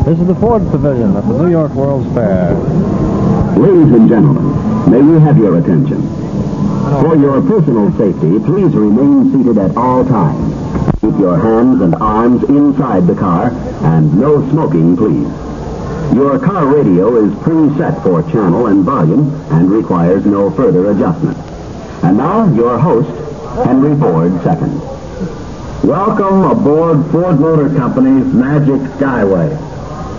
This is the Ford Pavilion at the New York World's Fair. Ladies and gentlemen, may we have your attention? For your personal safety, please remain seated at all times. Keep your hands and arms inside the car, and no smoking, please. Your car radio is preset for channel and volume and requires no further adjustment. And now, your host, Henry Ford II. Welcome aboard Ford Motor Company's Magic Skyway,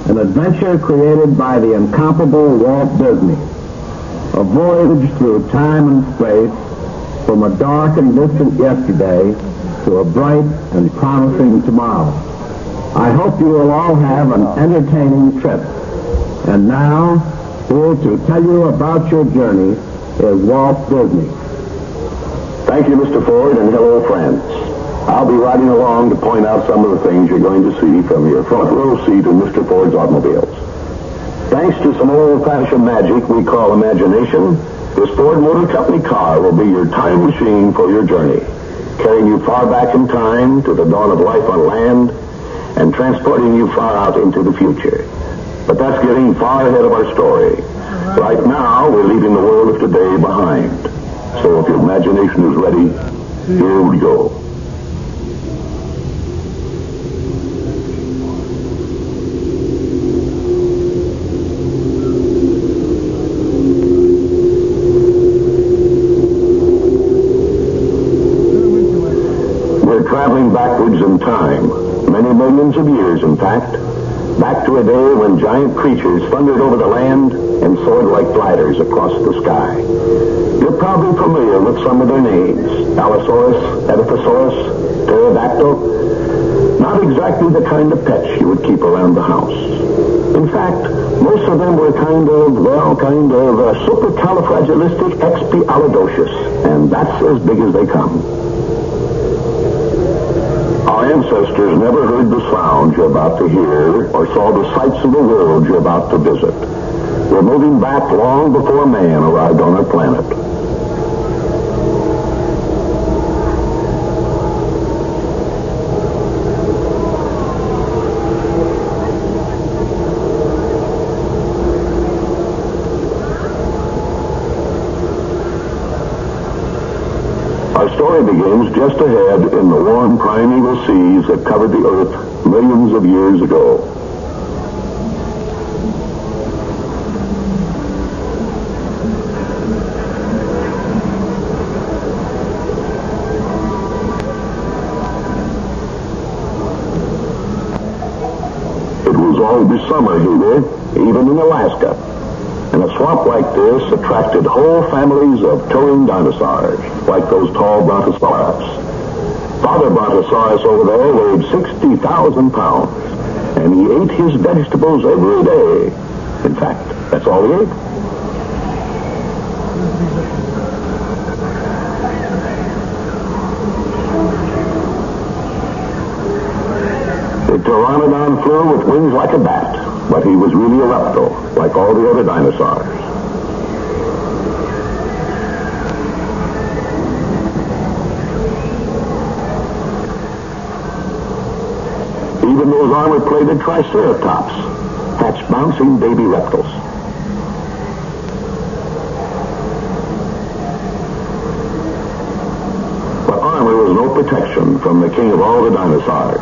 an adventure created by the incomparable Walt Disney. A voyage through time and space from a dark and distant yesterday to a bright and promising tomorrow. I hope you will all have an entertaining trip. And now, here to tell you about your journey is Walt Disney. Thank you, Mr. Ford, and hello, friends. I'll be riding along to point out some of the things you're going to see from your front row seat in Mr. Ford's automobiles. Thanks to some old-fashioned magic we call imagination, this Ford Motor Company car will be your time machine for your journey, carrying you far back in time to the dawn of life on land and transporting you far out into the future. But that's getting far ahead of our story. Right now, we're leaving the world of today behind. So if your imagination is ready, here we go. Traveling backwards in time, many millions of years, in fact, back to a day when giant creatures thundered over the land and soared like gliders across the sky. You're probably familiar with some of their names: Allosaurus, Edaphosaurus, Pterodactyl. Not exactly the kind of pets you would keep around the house. In fact, most of them were kind of supercalifragilisticexpialidocious, and that's as big as they come. Our ancestors never heard the sounds you're about to hear or saw the sights of the world you're about to visit. We're moving back long before man arrived on our planet. Our story begins just ahead in the warm primeval seas that covered the earth millions of years ago. It was always summer here, even in Alaska. And a swamp like this attracted whole families of touring dinosaurs, like those tall brontosaurus. Father brontosaurus over there weighed 60,000 pounds, and he ate his vegetables every day. In fact, that's all he ate. The pteranodon flew with wings like a bat, but he was really a reptile, like all the other dinosaurs. Even those armor-plated triceratops hatched bouncing baby reptiles. But armor was no protection from the king of all the dinosaurs.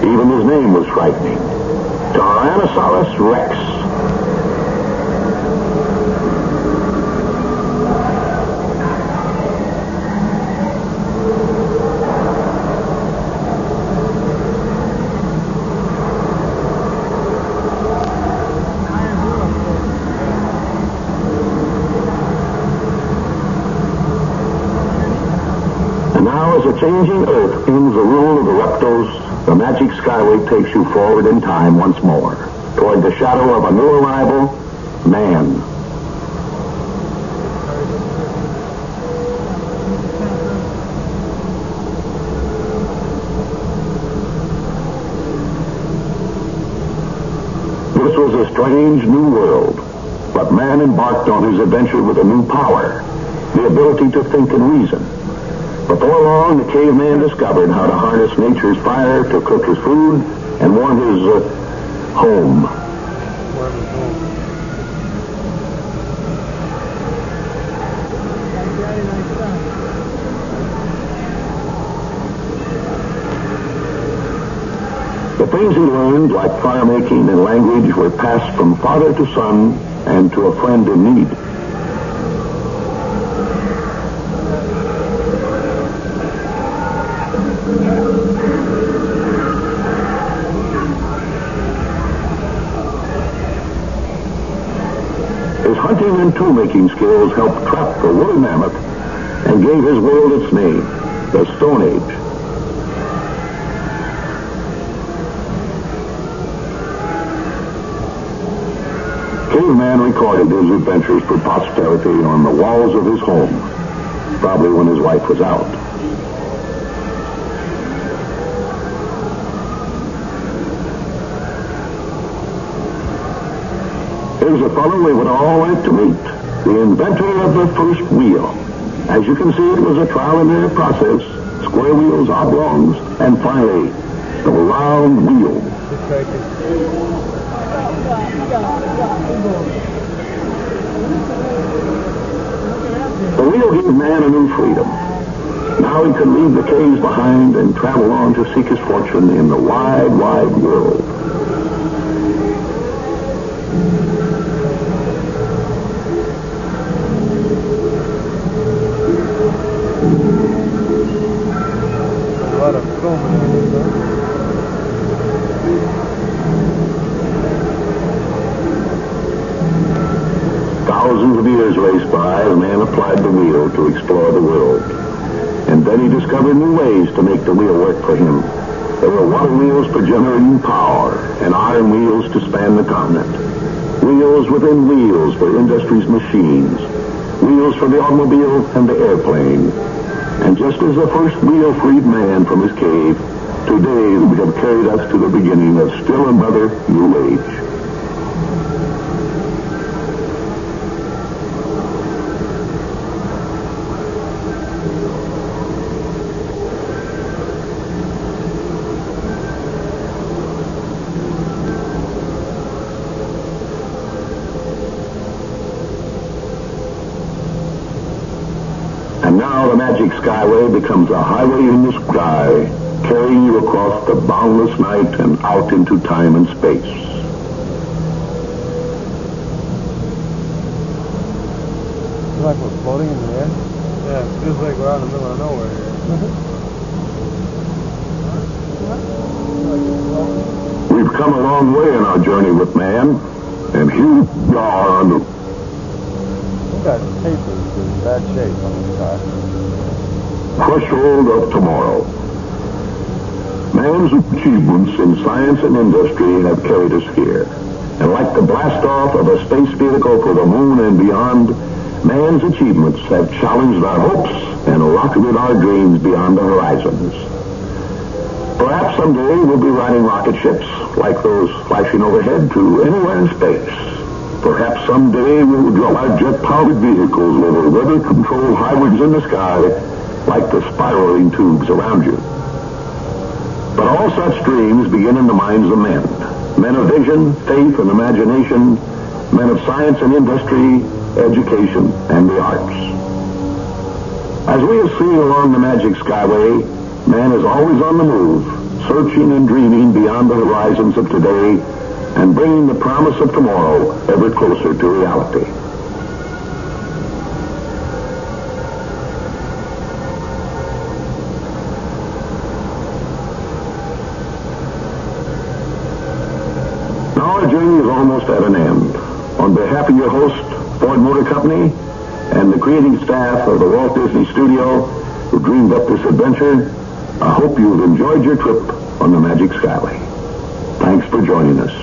Even his name was frightening: Tyrannosaurus Rex. And now, as a changing earth ends the rule of the reptiles, the Magic Skyway takes you forward in time once more, toward the shadow of a new arrival, man. This was a strange new world, but man embarked on his adventure with a new power, the ability to think and reason. Before long, the caveman discovered how to harness nature's fire to cook his food and warm his home. The things he learned, like fire making and language, were passed from father to son and to a friend in need. His hunting and tool-making skills helped trap the woolly mammoth and gave his world its name, the Stone Age. Caveman recorded his adventures for posterity on the walls of his home, probably when his wife was out. Here's a fellow we would all like to meet, the inventor of the first wheel. As you can see, it was a trial and error process, square wheels, oblongs, and finally, the round wheel. The wheel gave man a new freedom. Now he could leave the caves behind and travel on to seek his fortune in the wide, wide world. Thousands of years raced by as man applied the wheel to explore the world. And then he discovered new ways to make the wheel work for him. There were water wheels for generating power and iron wheels to span the continent. Wheels within wheels for industry's machines. Wheels for the automobile and the airplane. And just as the first wheel freed man from his cave, today we have carried us to the beginning of still another new age. And now the magic Skyway becomes a highway in the sky, carrying you across the boundless night and out into time and space. It's like we're floating in the air? Yeah, it feels like we're out in the middle of nowhere here. We've come a long way in our journey with man, and here we are on the... We got papers in bad shape on this car. threshold of tomorrow. Man's achievements in science and industry have carried us here. And like the blast-off of a space vehicle for the moon and beyond, man's achievements have challenged our hopes and rocketed our dreams beyond the horizons. Perhaps someday we'll be riding rocket ships like those flashing overhead to anywhere in space. Perhaps someday we'll drive jet-powered vehicles over weather-controlled highways in the sky like the spiraling tubes around you. But all such dreams begin in the minds of men. Men of vision, faith, and imagination. Men of science and industry, education, and the arts. As we have seen along the magic Skyway, man is always on the move, searching and dreaming beyond the horizons of today and bringing the promise of tomorrow ever closer to reality. Now our journey is almost at an end. On behalf of your host, Ford Motor Company, and the creating staff of the Walt Disney Studio who dreamed up this adventure, I hope you've enjoyed your trip on the Magic Skyway. Thanks for joining us.